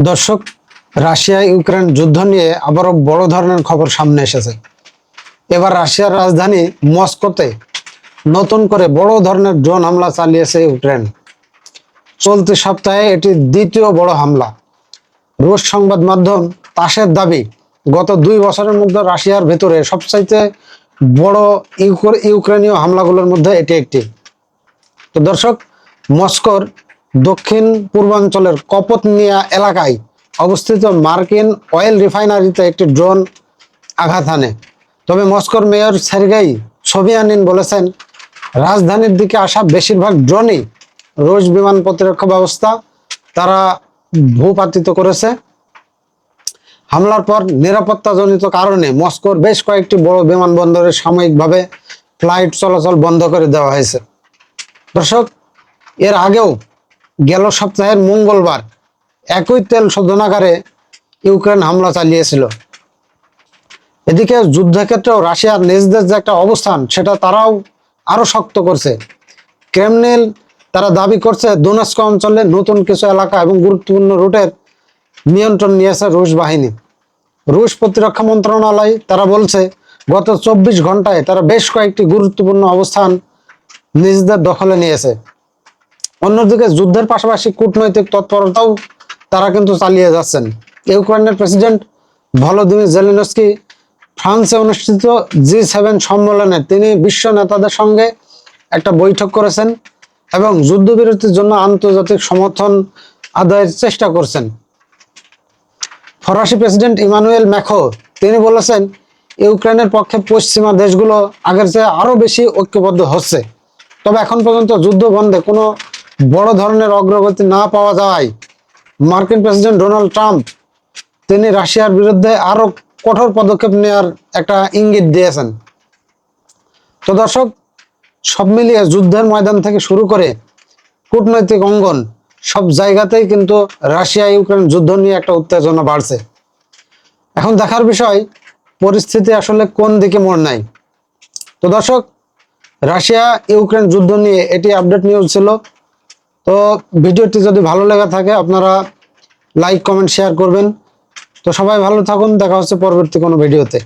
দর্শক, Russia Ukraine যুদ্ধ নিয়ে আবারও বড় ধরনের খবর সামনে এসেছে। এবার রাশিয়ার রাজধানী মস্কোতে নতুন করে বড় ধরনের ড্রোন হামলা চালিয়েছে ইউক্রেন। চলতি সপ্তাহে এটি দ্বিতীয় বড় হামলা। রুশ সংবাদ মাধ্যম তাসের দাবি, গত 2 বছরের মধ্যে রাশিয়ার ভেতরে সবচাইতে বড় ইউক্রেনীয় হামলাগুলোর মধ্যে এটি একটি। তো দর্শক, মস্কোর দক্ষিণ পূর্বাঞ্চলের কপতনিয়া এলাকায় অবস্থিত মার্কিন অয়েল রিফাইনারিতে একটি ড্রোন আঘাত হানে। তবে মস্কোর মেয়র সের্গেই সোবিয়ানিন বলেছেন, রাজধানীর দিকে আসা বেশিরভাগ ড্রোনই রুশ বিমান প্রতিরক্ষা ব্যবস্থা তারা ভূপাতিত করেছে। হামলার পর নিরাপত্তাজনিত কারণে মস্কোর বেশ কয়েকটি বড় বিমানবন্দরে সাময়িকভাবে ফ্লাইট চলাচল বন্ধ করে দেওয়া হয়েছে। দর্শক, এর আগেও গেল সপ্তাহের মঙ্গলবার একই তেল শোধনাগারে ইউক্রেন হামলা চালিয়েছিল। এদিকে যুদ্ধক্ষেত্রেও রাশিয়ার নিজেদের যে একটা অবস্থান, সেটা তারাও আরো শক্ত করছে। ক্রেমলিন তারা দাবি করছে, দোনেস্ক অঞ্চলে নতুন কিছু এলাকা এবং গুরুত্বপূর্ণ রুটের নিয়ন্ত্রণ নিয়েছে রুশ বাহিনী। রুশ প্রতিরক্ষা মন্ত্রণালয় তারা বলছে, গত 24 ঘন্টায় তারা বেশ কয়েকটি গুরুত্বপূর্ণ অবস্থান নিজেদের দখলে নিয়েছে। অন্যদিকে যুদ্ধের পাশাপাশি কূটনৈতিক তৎপরতাও তারা কিন্তু চালিয়ে যাচ্ছেন। ইউক্রেনের প্রেসিডেন্ট ভলোদিমির জেলেনস্কি ফ্রান্সে অনুষ্ঠিত G7 সম্মেলনে তিনি বিশ্ব নেতাদের সঙ্গে একটা বৈঠক করেছেন এবং যুদ্ধবিরতির জন্য আন্তর্জাতিক সমর্থন আদায়ের চেষ্টা করছেন। ফরাসি প্রেসিডেন্ট ইমানুয়েল ম্যাখো তিনি বলেছেন, ইউক্রেনের পক্ষে পশ্চিমা দেশগুলো আগের চেয়ে আরো বেশি ঐক্যবদ্ধ হচ্ছে। তবে এখন পর্যন্ত যুদ্ধ বন্ধে কোনো বড় ধরনের অগ্রগতি না পাওয়া যাওয়ায় মার্কিন প্রেসিডেন্ট ডোনাল্ড ট্রাম্প তিনি রাশিয়ার বিরুদ্ধে আরো কঠোর পদক্ষেপ নেওয়ার একটা ইঙ্গিত দিয়েছেন। তো দর্শক, সব মিলিয়ে যুদ্ধের ময়দান থেকে শুরু করে কূটনৈতিক অঙ্গন সব জায়গাতেই কিন্তু রাশিয়া ইউক্রেন যুদ্ধ নিয়ে একটা উত্তেজনা বাড়ছে। এখন দেখার বিষয় পরিস্থিতি আসলে কোন দিকে মোড় নেয়। তো দর্শক, রাশিয়া ইউক্রেন যুদ্ধ নিয়ে এটি আপডেট নিউজ ছিল। তো ভিডিওটি যদি ভালো লেগে থাকে আপনারা লাইক, কমেন্ট, শেয়ার করবেন। তো সবাই ভালো থাকুন, দেখা হচ্ছে পরবর্তী কোনো ভিডিওতে।